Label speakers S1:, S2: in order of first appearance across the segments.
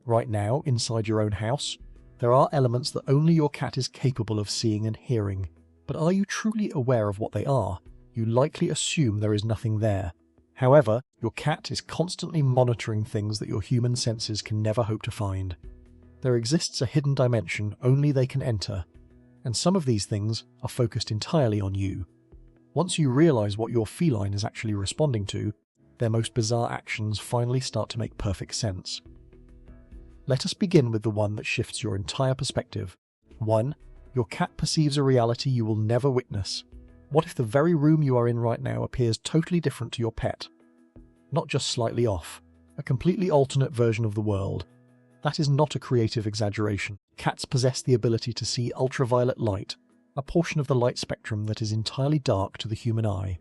S1: Right now, inside your own house, there are elements that only your cat is capable of seeing and hearing. But are you truly aware of what they are? You likely assume there is nothing there. However, your cat is constantly monitoring things that your human senses can never hope to find. There exists a hidden dimension only they can enter, and some of these things are focused entirely on you. Once you realize what your feline is actually responding to, their most bizarre actions finally start to make perfect sense. Let us begin with the one that shifts your entire perspective. 1. Your cat perceives a reality you will never witness. What if the very room you are in right now appears totally different to your pet? Not just slightly off, a completely alternate version of the world. That is not a creative exaggeration. Cats possess the ability to see ultraviolet light, a portion of the light spectrum that is entirely dark to the human eye.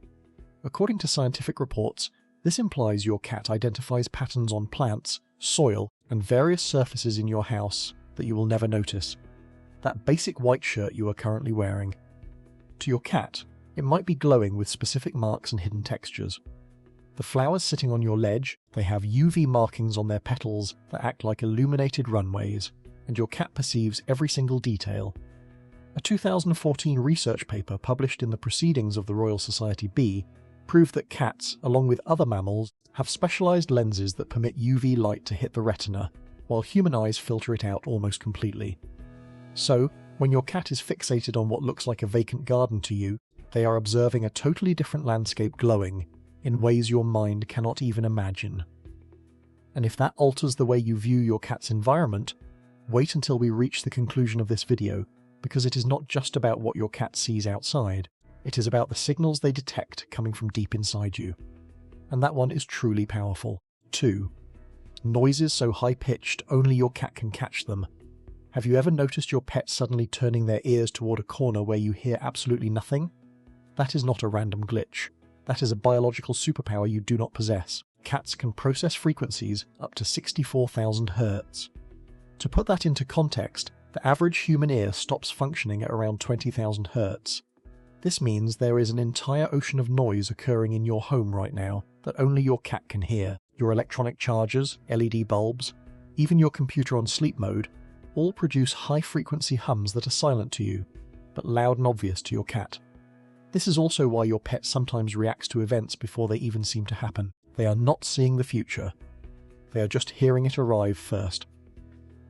S1: According to scientific reports, this implies your cat identifies patterns on plants, soil, and various surfaces in your house that you will never notice. That basic white shirt you are currently wearing. To your cat, it might be glowing with specific marks and hidden textures. The flowers sitting on your ledge, they have UV markings on their petals that act like illuminated runways, and your cat perceives every single detail. A 2014 research paper published in the Proceedings of the Royal Society B proved that cats, along with other mammals, have specialized lenses that permit UV light to hit the retina, while human eyes filter it out almost completely. So, when your cat is fixated on what looks like a vacant garden to you, they are observing a totally different landscape glowing, in ways your mind cannot even imagine. And if that alters the way you view your cat's environment, wait until we reach the conclusion of this video, because it is not just about what your cat sees outside, it is about the signals they detect coming from deep inside you. And that one is truly powerful. 2. Noises so high-pitched only your cat can catch them. Have you ever noticed your pet suddenly turning their ears toward a corner where you hear absolutely nothing? That is not a random glitch. That is a biological superpower you do not possess. Cats can process frequencies up to 64,000 Hz. To put that into context, the average human ear stops functioning at around 20,000 Hz. This means there is an entire ocean of noise occurring in your home right now that only your cat can hear. Your electronic chargers, LED bulbs, even your computer on sleep mode, all produce high-frequency hums that are silent to you, but loud and obvious to your cat. This is also why your pet sometimes reacts to events before they even seem to happen. They are not seeing the future. They are just hearing it arrive first.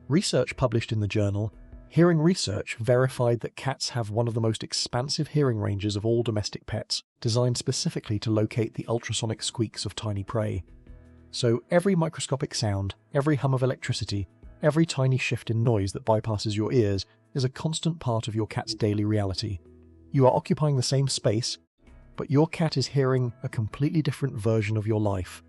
S1: Research published in the journal Hearing Research verified that cats have one of the most expansive hearing ranges of all domestic pets, designed specifically to locate the ultrasonic squeaks of tiny prey. So every microscopic sound, every hum of electricity, every tiny shift in noise that bypasses your ears is a constant part of your cat's daily reality. You are occupying the same space, but your cat is hearing a completely different version of your life.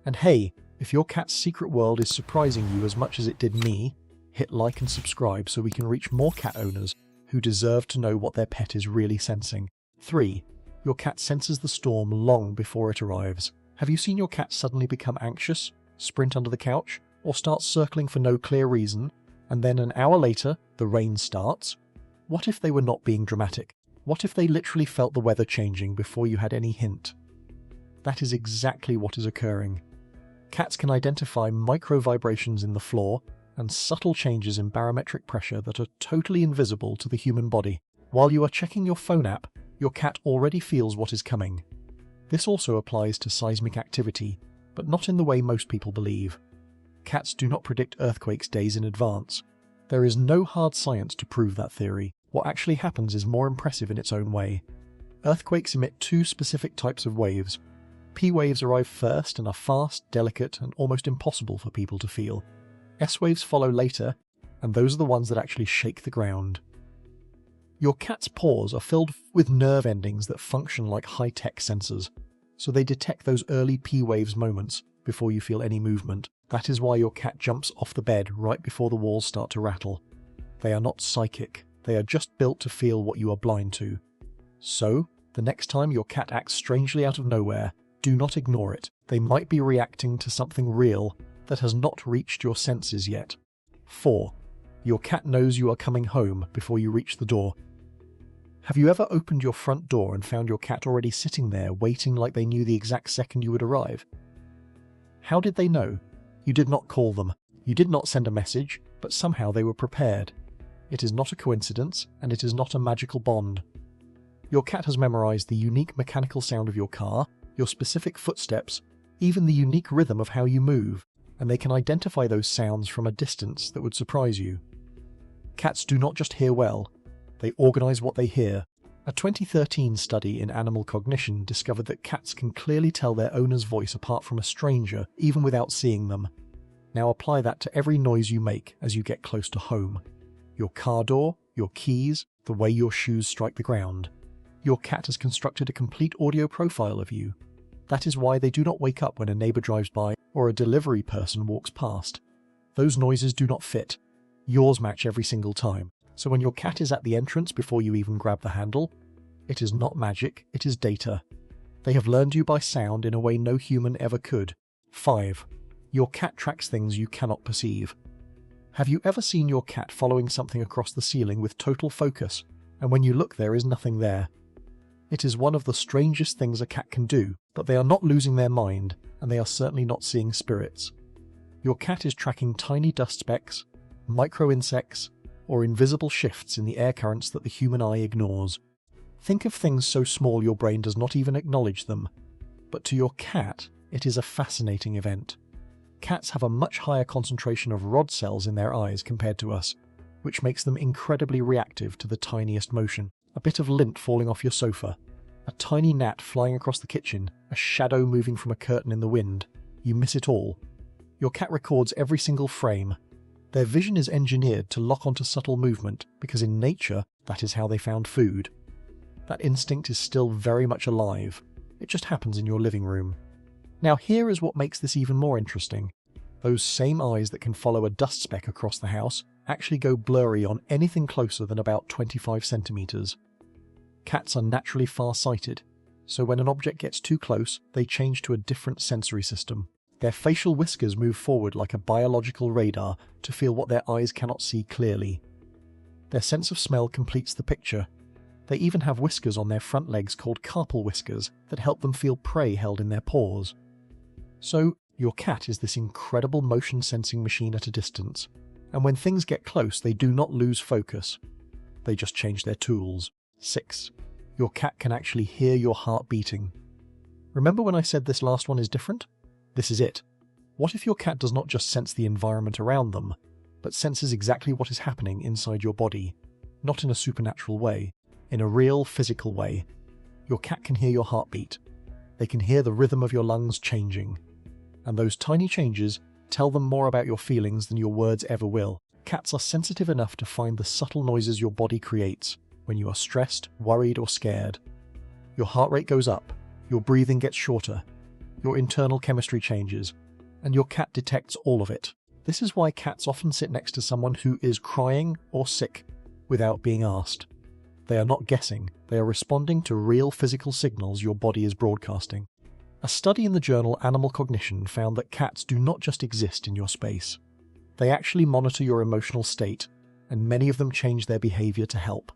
S1: And hey, if your cat's secret world is surprising you as much as it did me, hit like and subscribe so we can reach more cat owners who deserve to know what their pet is really sensing. 3. Your cat senses the storm long before it arrives. Have you seen your cat suddenly become anxious, sprint under the couch, or start circling for no clear reason, and then an hour later, the rain starts? What if they were not being dramatic? What if they literally felt the weather changing before you had any hint? That is exactly what is occurring. Cats can identify micro-vibrations in the floor and subtle changes in barometric pressure that are totally invisible to the human body. While you are checking your phone app, your cat already feels what is coming. This also applies to seismic activity, but not in the way most people believe. Cats do not predict earthquakes days in advance. There is no hard science to prove that theory. What actually happens is more impressive in its own way. Earthquakes emit two specific types of waves. P waves arrive first and are fast, delicate, and almost impossible for people to feel. S waves follow later, and those are the ones that actually shake the ground. Your cat's paws are filled with nerve endings that function like high-tech sensors, so they detect those early P waves moments before you feel any movement. That is why your cat jumps off the bed right before the walls start to rattle. They are not psychic. They are just built to feel what you are blind to. So, the next time your cat acts strangely out of nowhere, do not ignore it. They might be reacting to something real that has not reached your senses yet. 4. Your cat knows you are coming home before you reach the door. Have you ever opened your front door and found your cat already sitting there waiting like they knew the exact second you would arrive? How did they know? You did not call them. You did not send a message, but somehow they were prepared. It is not a coincidence, and it is not a magical bond. Your cat has memorized the unique mechanical sound of your car, your specific footsteps, even the unique rhythm of how you move, and they can identify those sounds from a distance that would surprise you. Cats do not just hear well, they organize what they hear. A 2013 study in animal cognition discovered that cats can clearly tell their owner's voice apart from a stranger, even without seeing them. Now apply that to every noise you make as you get close to home. Your car door, your keys, the way your shoes strike the ground. Your cat has constructed a complete audio profile of you. That is why they do not wake up when a neighbor drives by or a delivery person walks past. Those noises do not fit. Yours match every single time. So when your cat is at the entrance before you even grab the handle, it is not magic, it is data. They have learned you by sound in a way no human ever could. 5. Your cat tracks things you cannot perceive. Have you ever seen your cat following something across the ceiling with total focus, and when you look there is nothing there? It is one of the strangest things a cat can do, but they are not losing their mind, and they are certainly not seeing spirits. Your cat is tracking tiny dust specks, micro-insects, or invisible shifts in the air currents that the human eye ignores. Think of things so small your brain does not even acknowledge them. But to your cat, it is a fascinating event. Cats have a much higher concentration of rod cells in their eyes compared to us, which makes them incredibly reactive to the tiniest motion. A bit of lint falling off your sofa, a tiny gnat flying across the kitchen, a shadow moving from a curtain in the wind. You miss it all. Your cat records every single frame. Their vision is engineered to lock onto subtle movement because in nature, that is how they found food. That instinct is still very much alive. It just happens in your living room. Now here is what makes this even more interesting. Those same eyes that can follow a dust speck across the house actually go blurry on anything closer than about 25 centimeters. Cats are naturally far-sighted, so when an object gets too close, they change to a different sensory system. Their facial whiskers move forward like a biological radar to feel what their eyes cannot see clearly. Their sense of smell completes the picture. They even have whiskers on their front legs called carpal whiskers that help them feel prey held in their paws. So, your cat is this incredible motion-sensing machine at a distance, and when things get close they do not lose focus. They just change their tools. 6. Your cat can actually hear your heart beating. Remember when I said this last one is different? This is it. What if your cat does not just sense the environment around them, but senses exactly what is happening inside your body? Not in a supernatural way, in a real physical way. Your cat can hear your heartbeat. They can hear the rhythm of your lungs changing. And those tiny changes tell them more about your feelings than your words ever will. Cats are sensitive enough to find the subtle noises your body creates when you are stressed, worried, or scared. Your heart rate goes up, your breathing gets shorter, your internal chemistry changes, and your cat detects all of it. This is why cats often sit next to someone who is crying or sick without being asked. They are not guessing, they are responding to real physical signals your body is broadcasting. A study in the journal Animal Cognition found that cats do not just exist in your space. They actually monitor your emotional state, and many of them change their behavior to help.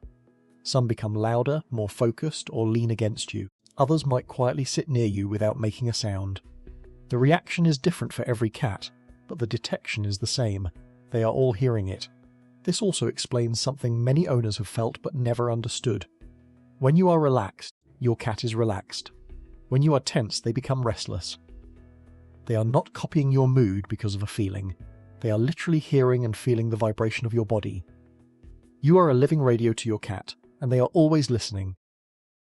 S1: Some become louder, more focused, or lean against you. Others might quietly sit near you without making a sound. The reaction is different for every cat, but the detection is the same. They are all hearing it. This also explains something many owners have felt but never understood. When you are relaxed, your cat is relaxed. When you are tense, they become restless. They are not copying your mood because of a feeling. They are literally hearing and feeling the vibration of your body. You are a living radio to your cat, and they are always listening.